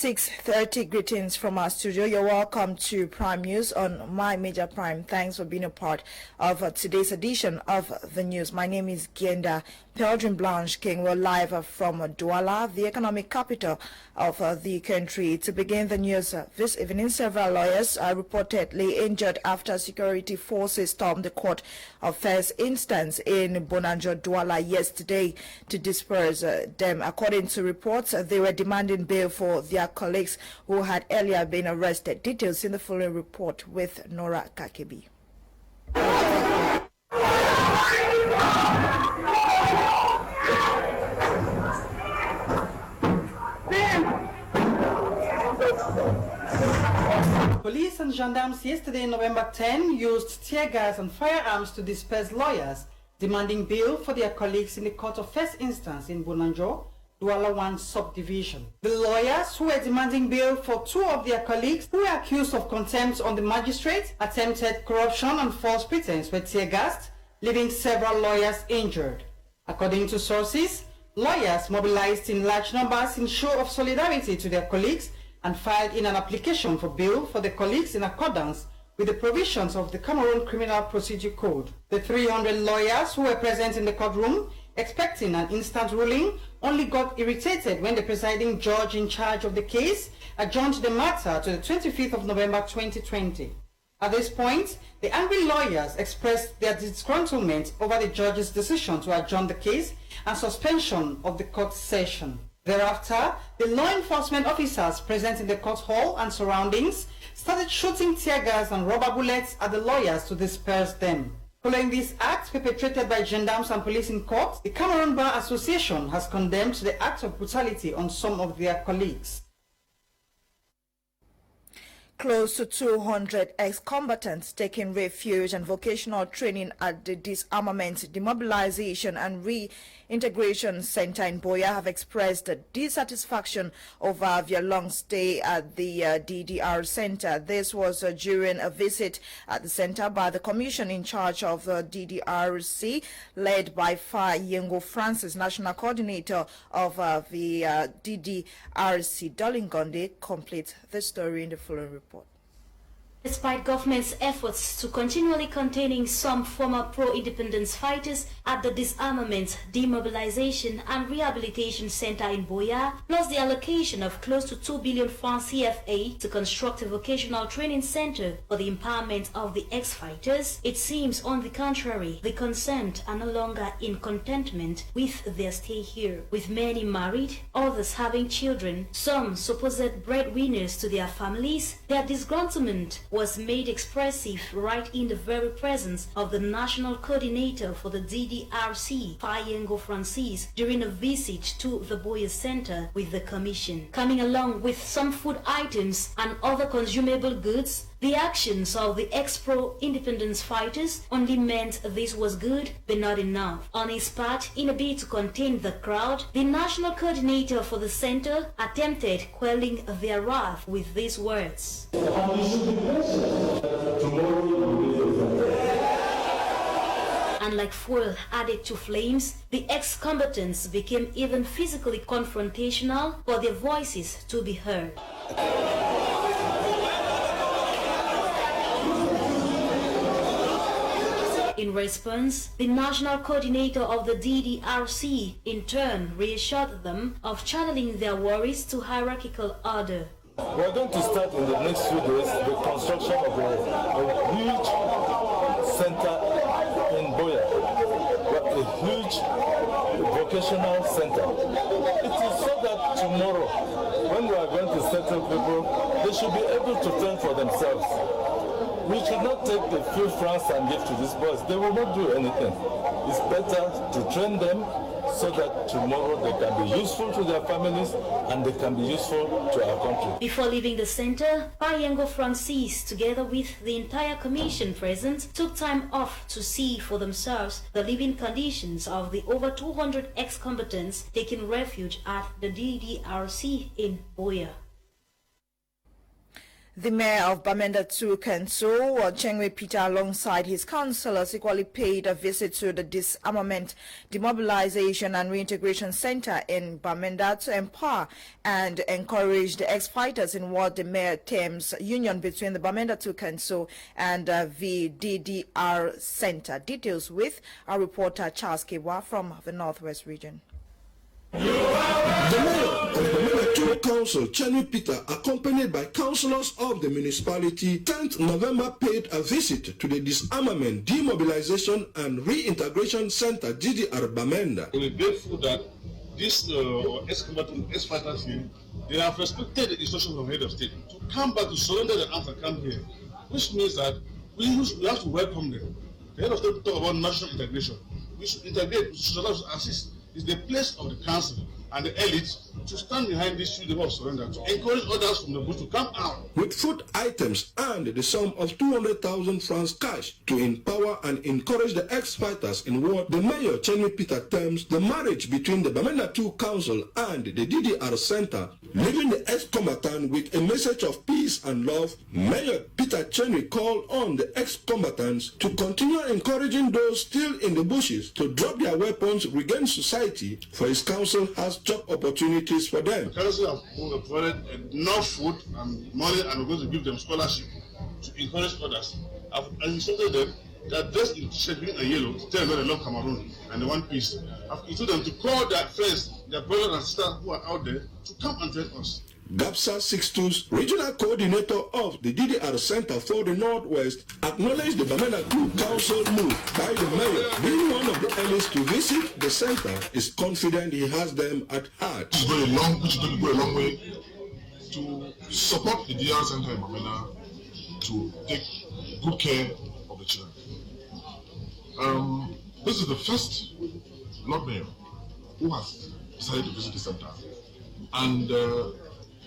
6:30. Greetings from our studio. You're welcome to Prime News on My Major Prime. Thanks for being a part of today's edition of the news. My name is Genda Peldrin Blanche King. We're live from Douala, the economic capital of the country. To begin the news this evening, several lawyers are reportedly injured after security forces stormed the court of first instance in Bonanjo, Douala yesterday to disperse them. According to reports, they were demanding bail for their colleagues who had earlier been arrested. Details in the following report with Nora Kakebi. Police and gendarmes yesterday, November 10, used tear gas and firearms to disperse lawyers demanding bail for their colleagues in the court of first instance in Bonanjo, Douala 1 subdivision. The lawyers who were demanding bail for two of their colleagues who were accused of contempt on the magistrate, attempted corruption and false pretense were tear gassed, leaving several lawyers injured. According to sources, lawyers mobilized in large numbers in show of solidarity to their colleagues and filed in an application for bail for the colleagues in accordance with the provisions of the Cameroon Criminal Procedure Code. The 300 lawyers who were present in the courtroom, expecting an instant ruling, only got irritated when the presiding judge in charge of the case adjourned the matter to the 25th of November 2020. At this point, the angry lawyers expressed their disgruntlement over the judge's decision to adjourn the case and suspension of the court session. Thereafter, the law enforcement officers present in the court hall and surroundings started shooting tear gas and rubber bullets at the lawyers to disperse them. Following these acts perpetrated by gendarmes and police in court, the Cameroon Bar Association has condemned the act of brutality on some of their colleagues. Close to 200 ex-combatants taking refuge and vocational training at the Disarmament, Demobilization and Reintegration Center in Boya have expressed dissatisfaction over their long stay at the DDR Center. This was during a visit at the center by the commission in charge of the DDRC, led by Fa Yengo Francis, national coordinator of the DDRC. Dolingonde completes the story in the following report. Despite government's efforts to continually containing some former pro-independence fighters at the Disarmament, Demobilization and Rehabilitation Center in Boya, plus the allocation of close to 2 billion francs Cfa to construct a vocational training center for the empowerment of the ex-fighters, it seems on the contrary, the concerned are no longer in contentment with their stay here, with many married, others having children, some supposed breadwinners to their families. Their disgruntlement was made expressive right in the very presence of the national coordinator for the DDRC, Fa Yengo Francis, during a visit to the Boya Center with the commission. Coming along with some food items and other consumable goods, the actions of the ex-pro-independence fighters only meant this was good but not enough. On his part, in a bid to contain the crowd, the national coordinator for the center attempted quelling their wrath with these words. And like fuel added to flames, the ex-combatants became even physically confrontational for their voices to be heard. In response, the national coordinator of the DDRC in turn reassured them of channeling their worries to hierarchical order. We are going to start in the next few days the construction of a huge center in Boya, a huge vocational center. It is so that tomorrow, when we are going to settle people, they should be able to fend for themselves. We should not take the few francs and give to these boys. They will not do anything. It's better to train them so that tomorrow they can be useful to their families and they can be useful to our country. Before leaving the center, Fa Yengo Francis, together with the entire commission present, took time off to see for themselves the living conditions of the over 200 ex-combatants taking refuge at the DDRC in Boya. The mayor of Bamenda 2, Kenso, Chengwe Peter, alongside his councillors, equally paid a visit to the Disarmament, Demobilization and Reintegration Center in Bamenda to empower and encourage the ex-fighters in what the mayor terms union between the Bamenda 2, Kenso and the DDR Center. Details with our reporter Charles Kewa from the Northwest region. The mayor of Bamenda 2 Council, Chengwe Peter, accompanied by councillors of the municipality, 10th November paid a visit to the Disarmament, Demobilization and Reintegration Center, DDR Bamenda. We're grateful that these ex-fighters here, they have respected the instructions of the head of state to come back to surrender their arms and come here, which means that we have to welcome them. The head of state talk about national integration. We should integrate, we should assist. It's the place of the council and the elite to stand behind this issue of surrender, to encourage others from the bush to come out. With food items and the sum of 200,000 francs cash to empower and encourage the ex-fighters in what the mayor, Chengwe Peter, terms the marriage between the Bamenda 2 Council and the DDR Center, leaving the ex-combatant with a message of peace and love. Mayor Peter Chengwe called on the ex-combatants to continue encouraging those still in the bushes to drop their weapons, regain society, for his council has job opportunities for them. The council have provided enough food and money, and we're going to give them scholarship to encourage others. I've instructed them that dressed in t-shirt green and yellow to tell them they love Cameroon and they want peace. I've instructed them to call their friends, their brothers and sisters who are out there to come and join us. Gapsa 62's regional coordinator of the DDR Center for the Northwest acknowledged the Bamenda 2 Council move by the mayor. Being one of the earliest to visit the center, is confident he has them at heart. It's going to go a long way to support the DDR Center in Bamenda to take good care of the children. This is the first Lord Mayor who has decided to visit the center. And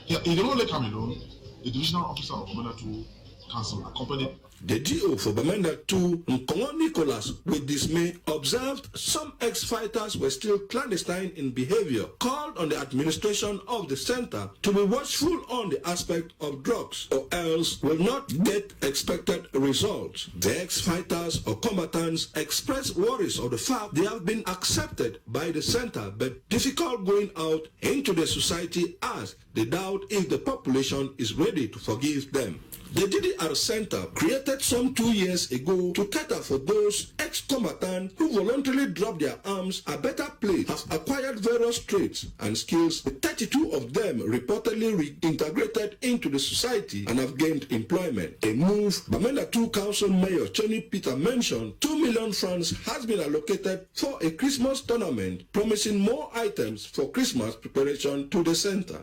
he did not only come alone, the divisional officer of Bamenda 2 Council accompanied. The DO for Bamenda 2, Nkongo Nicholas, with dismay, observed some ex-fighters were still clandestine in behavior, called on the administration of the center to be watchful on the aspect of drugs, or else will not get expected results. The ex-fighters or combatants expressed worries of the fact they have been accepted by the center, but difficult going out into the society as they doubt if the population is ready to forgive them. The DDR Center, created some 2 years ago to cater for those ex-combatants who voluntarily dropped their arms, a better place, have acquired various traits and skills. 32 of them reportedly reintegrated into the society and have gained employment. A move Bamenda 2 Council Mayor Chengwe Peter mentioned 2 million francs has been allocated for a Christmas tournament, promising more items for Christmas preparation to the center.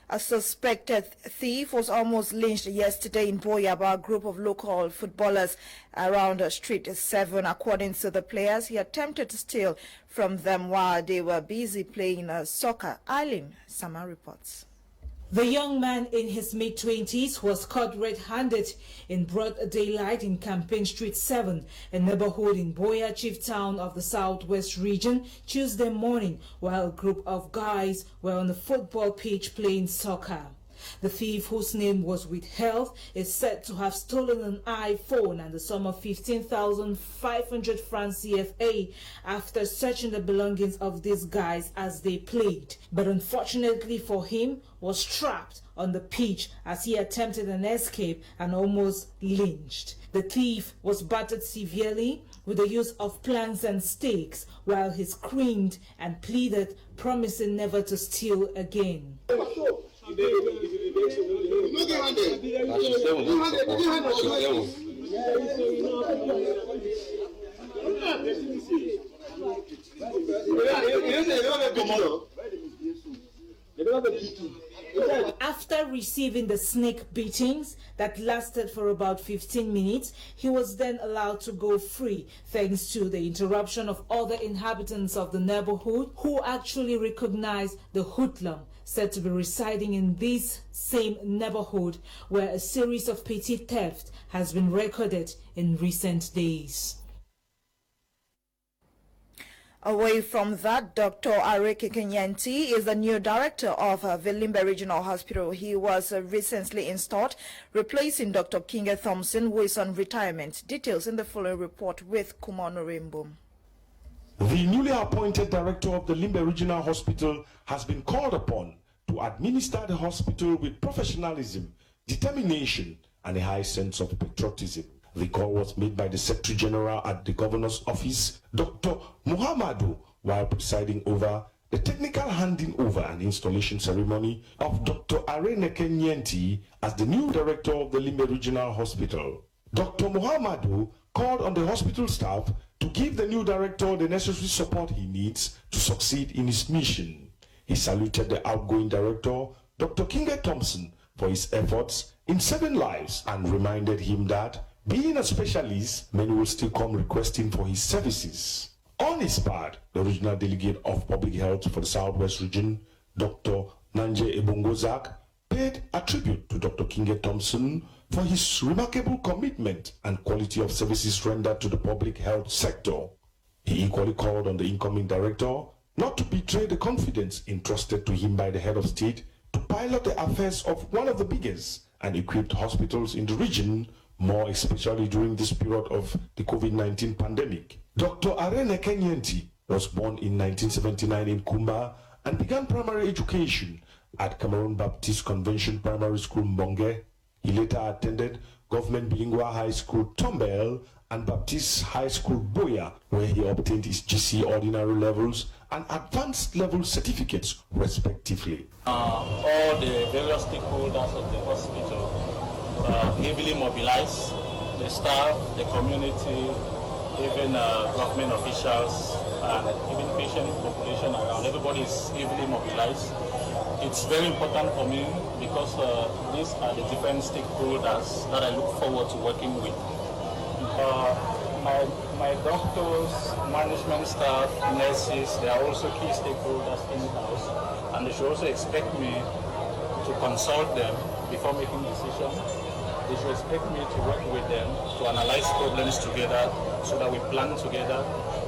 A suspected thief was almost lynched yesterday in Boya by a group of local footballers around Street 7. According to the players, he attempted to steal from them while they were busy playing soccer. Eileen Sama reports. The young man in his mid-20s was caught red-handed in broad daylight in Campaign Street 7, a neighborhood in Boya, chief town of the Southwest region, Tuesday morning, while a group of guys were on the football pitch playing soccer. The thief, whose name was withheld, is said to have stolen an iPhone and the sum of 15,500 francs CFA after searching the belongings of these guys as they played. But unfortunately for him, was trapped on the pitch as he attempted an escape and almost lynched. The thief was battered severely with the use of planks and stakes while he screamed and pleaded, promising never to steal again. After receiving the snake beatings that lasted for about 15 minutes, he was then allowed to go free thanks to the interruption of other inhabitants of the neighborhood who actually recognized the hoodlum said to be residing in this same neighborhood where a series of petty thefts has been recorded in recent days. Away from that, Dr. Areke Kenyenti is the new director of Limbe Regional Hospital. He was recently installed, replacing Dr. Kinge Thompson, who is on retirement. Details in the following report with Kumano Rainbow. The newly appointed director of the Limbe Regional Hospital has been called upon to administer the hospital with professionalism, determination, and a high sense of patriotism. The call was made by the Secretary General at the Governor's Office, Dr. Muhammadu, while presiding over the technical handing over and installation ceremony of Dr. Areke Kenyenti as the new director of the Limbe Regional Hospital. Dr. Muhammadu called on the hospital staff to give the new director the necessary support he needs to succeed in his mission. He saluted the outgoing director, Dr. Kinge Thompson, for his efforts in saving lives and reminded him that, being a specialist, many will still come requesting for his services. On his part, the regional delegate of public health for the Southwest region, Dr. Nanje Ebongozak, paid a tribute to Dr. Kinge Thompson for his remarkable commitment and quality of services rendered to the public health sector. He equally called on the incoming director not to betray the confidence entrusted to him by the head of state to pilot the affairs of one of the biggest and equipped hospitals in the region, more especially during this period of the COVID-19 pandemic. Dr. Areke Kenyenti was born in 1979 in Kumba and began primary education at Cameroon Baptist Convention Primary School, Mbonge. He later attended Government Bilingual High School, Tombel, and Baptist High School, Boya, where he obtained his GC ordinary levels and advanced level certificates, respectively. All the various stakeholders of the hospital heavily mobilized, the staff, the community, even government officials, and even patient population around. Everybody is heavily mobilized. It's very important for me because these are the different stakeholders that I look forward to working with. My doctors, management staff, nurses, they are also key stakeholders in-house, and they should also expect me to consult them before making decisions. They should expect me to work with them to analyze problems together so that we plan together,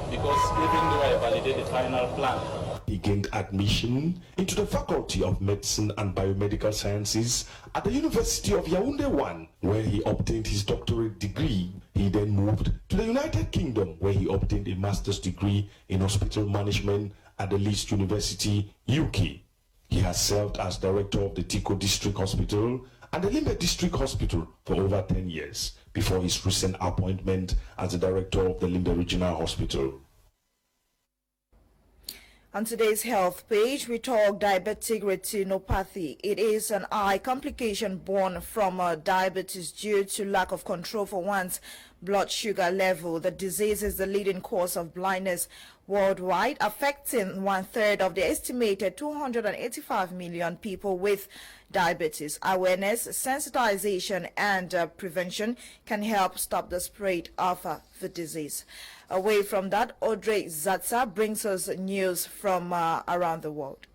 because even though I validate the final plan, he gained admission into the Faculty of Medicine and Biomedical Sciences at the University of Yaoundé 1, where he obtained his doctorate degree. He then moved to the United Kingdom, where he obtained a master's degree in hospital management at the Leeds University, UK. He has served as director of the Tiko District Hospital and the Limbe District Hospital for over 10 years, before his recent appointment as the director of the Limbe Regional Hospital. On today's health page, we talk diabetic retinopathy. It is an eye complication born from diabetes due to lack of control for one's blood sugar level. The disease is the leading cause of blindness worldwide, affecting 1/3 of the estimated 285 million people with diabetes. Awareness, sensitization, and prevention can help stop the spread of the disease. Away from that, Audrey Zatsa brings us news from around the world.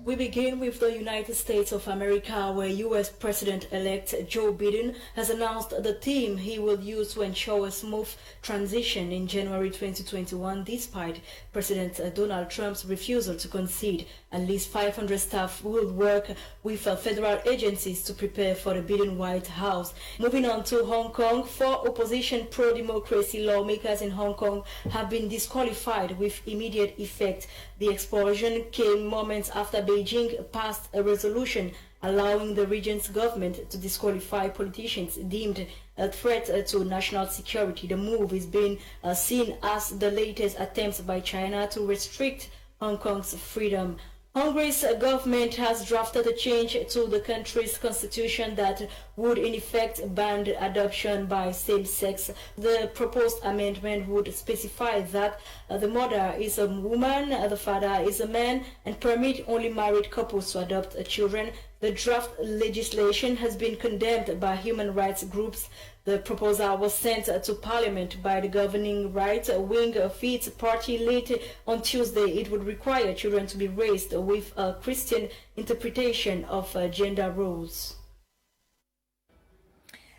We begin with the United States of America, where U.S. President-elect Joe Biden has announced the team he will use to ensure a smooth transition in January 2021, despite President Donald Trump's refusal to concede. At least 500 staff will work with federal agencies to prepare for the Biden White House. Moving on to Hong Kong, 4 opposition pro-democracy lawmakers in Hong Kong have been disqualified with immediate effect. The explosion came moments after Beijing passed a resolution allowing the region's government to disqualify politicians deemed a threat to national security. The move is being seen as the latest attempts by China to restrict Hong Kong's freedom. Hungary's government has drafted a change to the country's constitution that would in effect ban adoption by same-sex. The proposed amendment would specify that the mother is a woman, the father is a man, and permit only married couples to adopt children. The draft legislation has been condemned by human rights groups. The proposal was sent to Parliament by the governing right-wing Fidesz party late on Tuesday. It would require children to be raised with a Christian interpretation of gender roles.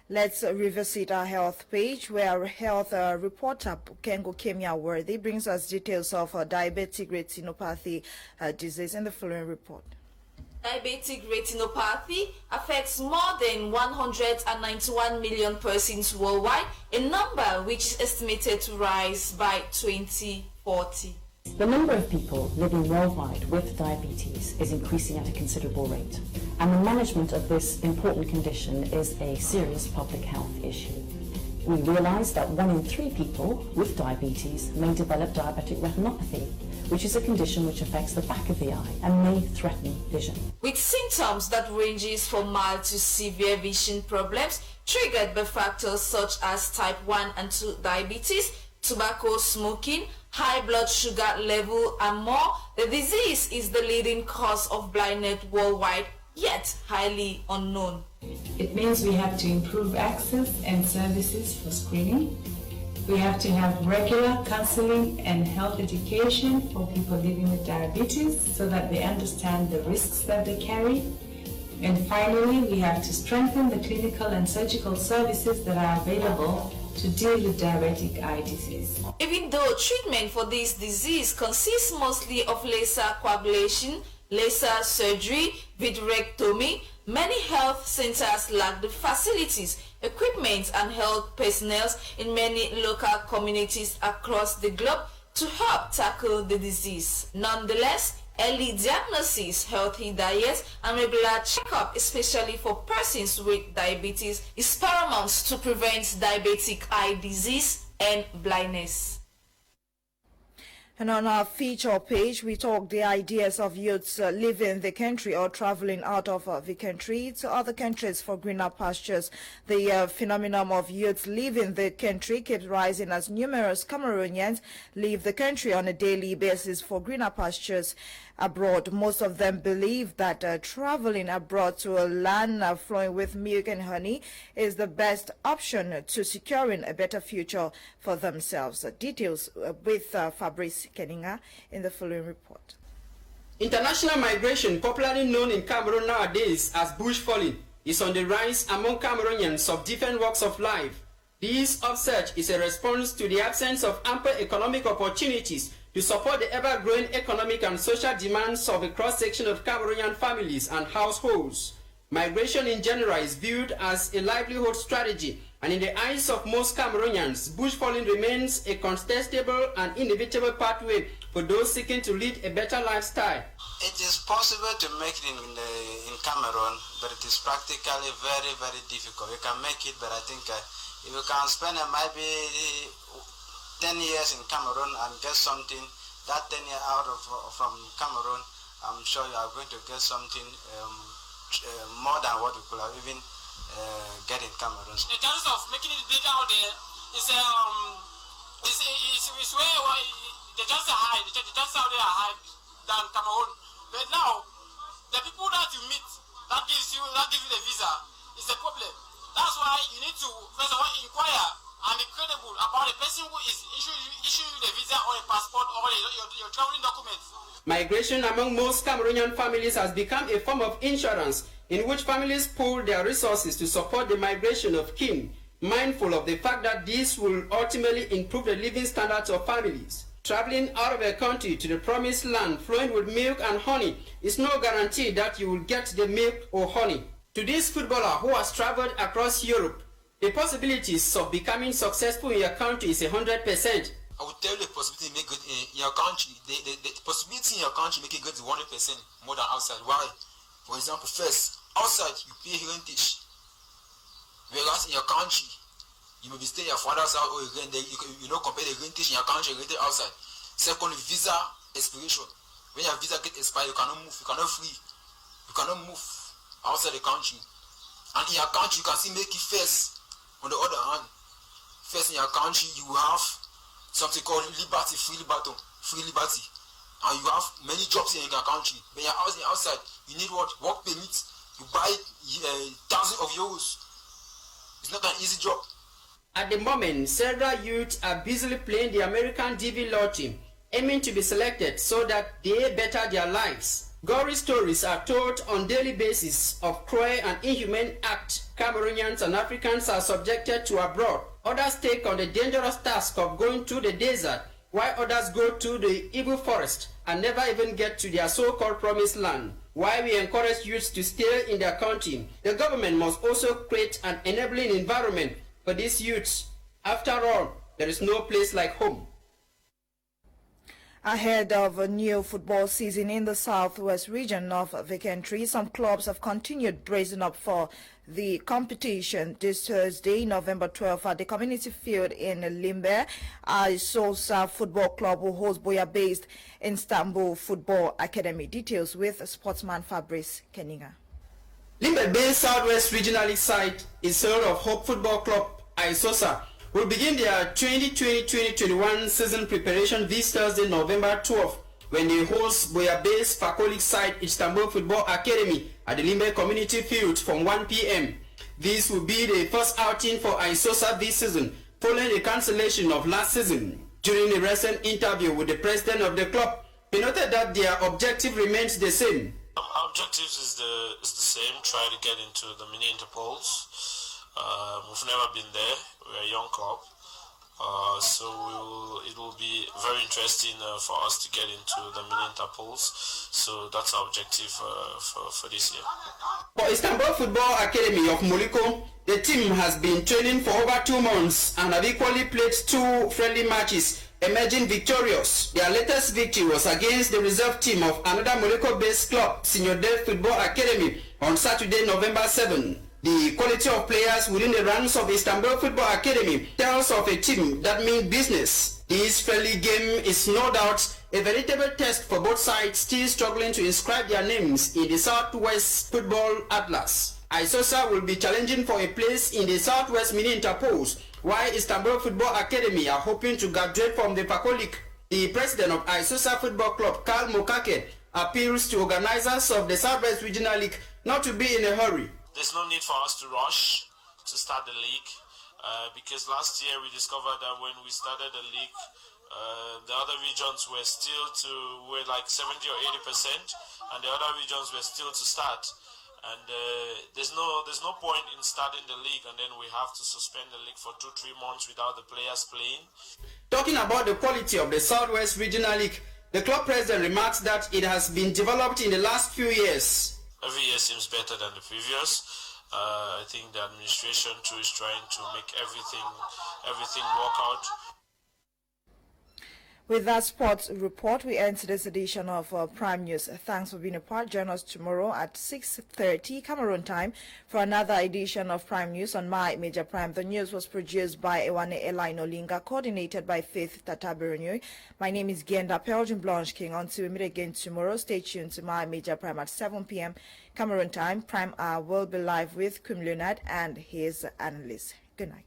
Let's revisit our health page, where our health reporter Kengo Kmer brings us details of diabetic retinopathy disease in the following report. Diabetic retinopathy affects more than 191 million persons worldwide, a number which is estimated to rise by 2040. The number of people living worldwide with diabetes is increasing at a considerable rate, and the management of this important condition is a serious public health issue. We realise that 1 in 3 people with diabetes may develop diabetic retinopathy, which is a condition which affects the back of the eye and may threaten vision. With symptoms that ranges from mild to severe vision problems triggered by factors such as type 1 and 2 diabetes, tobacco smoking, high blood sugar level and more, the disease is the leading cause of blindness worldwide, yet highly unknown. It means we have to improve access and services for screening. We have to have regular counseling and health education for people living with diabetes so that they understand the risks that they carry. And finally, we have to strengthen the clinical and surgical services that are available to deal with diabetic eye disease. Even though treatment for this disease consists mostly of laser coagulation, laser surgery, vitrectomy, many health centers lack the facilities, equipment and health personnel in many local communities across the globe to help tackle the disease. Nonetheless, early diagnosis, healthy diet and regular checkup, especially for persons with diabetes, is paramount to prevent diabetic eye disease and blindness. And on our feature page, we talk the ideas of youths leaving the country or traveling out of the country to other countries for greener pastures. The phenomenon of youths leaving the country keeps rising as numerous Cameroonians leave the country on a daily basis for greener pastures abroad. Most of them believe that traveling abroad to a land flowing with milk and honey is the best option to securing a better future for themselves. Details with Fabrice Keninga in the following report. International migration, popularly known in Cameroon nowadays as bush falling, is on the rise among Cameroonians of different walks of life. This upsurge is a response to the absence of ample economic opportunities to support the ever-growing economic and social demands of a cross-section of Cameroonian families and households. Migration in general is viewed as a livelihood strategy, and in the eyes of most Cameroonians, bush falling remains a contestable and inevitable pathway for those seeking to lead a better lifestyle. It is possible to make it in Cameroon, but it is practically very, very difficult. We can make it, but I think if you can spend maybe 10 years in Cameroon and get something, that 10 years out from Cameroon, I'm sure you are going to get something more than what you could have even get in Cameroon. The chances of making it big out there is where the chances are high. The chances out there are high than Cameroon. But now, the people that you meet, that gives you the visa, is the problem. That's why you need to first of all inquire and be credible about the person who is issuing you the visa or a passport or your traveling documents. Migration among most Cameroonian families has become a form of insurance in which families pool their resources to support the migration of kin, mindful of the fact that this will ultimately improve the living standards of families. Traveling out of a country to the promised land flowing with milk and honey is no guarantee that you will get the milk or honey. To this footballer who has traveled across Europe, the possibilities of becoming successful in your country is 100%. I would tell you the possibility to make good in your country. The possibility in your country make it good to 100% more than outside. Why? For example, first, outside you pay rentage, whereas in your country you may be staying your father's house or you know compare the rentage in your country and rentage outside. Secondly, visa expiration. When your visa get expired, you cannot move. You cannot free. You cannot move outside the country. And in your country, you can still make it first. On the other hand, first in your country, you have something called liberty, free liberty. And you have many jobs in your country. When you're outside, you need what? Work permit. You buy thousands of euros. It's not an easy job. At the moment, several youths are busily playing the American DV law team, aiming to be selected so that they better their lives. Gory stories are told on daily basis of cruel and inhumane acts Cameroonians and Africans are subjected to abroad. Others take on the dangerous task of going to the desert, while others go to the evil forest and never even get to their so-called promised land. While we encourage youths to stay in their country, the government must also create an enabling environment for these youths. After all, there is no place like home. Ahead of a new football season in the southwest region of the country, some clubs have continued bracing up for the competition. This Thursday, November 12th, at the community field in Limbe, Sosa Football Club will host Boya-based Istanbul Football Academy. Details with sportsman Fabrice Keninga. Limbe-based Southwest Regional League side is sort of Hope Football Club, Sosa, will begin their 2020-2021 season preparation this Thursday, November 12th, when they host Boya-based Fakolik side Istanbul Football Academy at the Limbe Community Field from 1 p.m. This will be the first outing for Isosa this season, following the cancellation of last season. During a recent interview with the president of the club, he noted that their objective remains the same. Our objective is the same, try to get into the mini Interpols. We've never been there. We're a young club, so it will be very interesting for us to get into the mini Interpols. So that's our objective for this year. For Istanbul Football Academy of Moliko, the team has been training for over 2 months and have equally played 2 friendly matches, emerging victorious. Their latest victory was against the reserve team of another Moliko-based club, Senior Dev Football Academy, on Saturday, November 7. The quality of players within the ranks of Istanbul Football Academy tells of a team that means business. This friendly game is no doubt a veritable test for both sides still struggling to inscribe their names in the Southwest Football Atlas. Isosa will be challenging for a place in the Southwest Mini Interpols, while Istanbul Football Academy are hoping to graduate from the Fakolik. The president of Isosa Football Club, Karl Mokake, appeals to organizers of the Southwest Regional League not to be in a hurry. There's no need for us to rush to start the league because last year we discovered that when we started the league, the other regions were like 70 or 80%, and the other regions were still to start. And there's no point in starting the league and then we have to suspend the league for 2-3 months without the players playing. Talking about the quality of the Southwest Regional League, the club president remarks that it has been developed in the last few years. Every year seems better than the previous. I think the administration too is trying to make everything work out. With that sports report, we end today's edition of Prime News. Thanks for being a part. Join us tomorrow at 6:30 Cameroon time for another edition of Prime News on My Major Prime. The news was produced by Ewane Elaine Olinga, coordinated by Faith Tatabironyo. My name is Genda Pelgin Blanche King. Until we meet again tomorrow, stay tuned to My Major Prime at 7 p.m. Cameroon time. Prime Hour will be live with Kim Leonard and his analysts. Good night.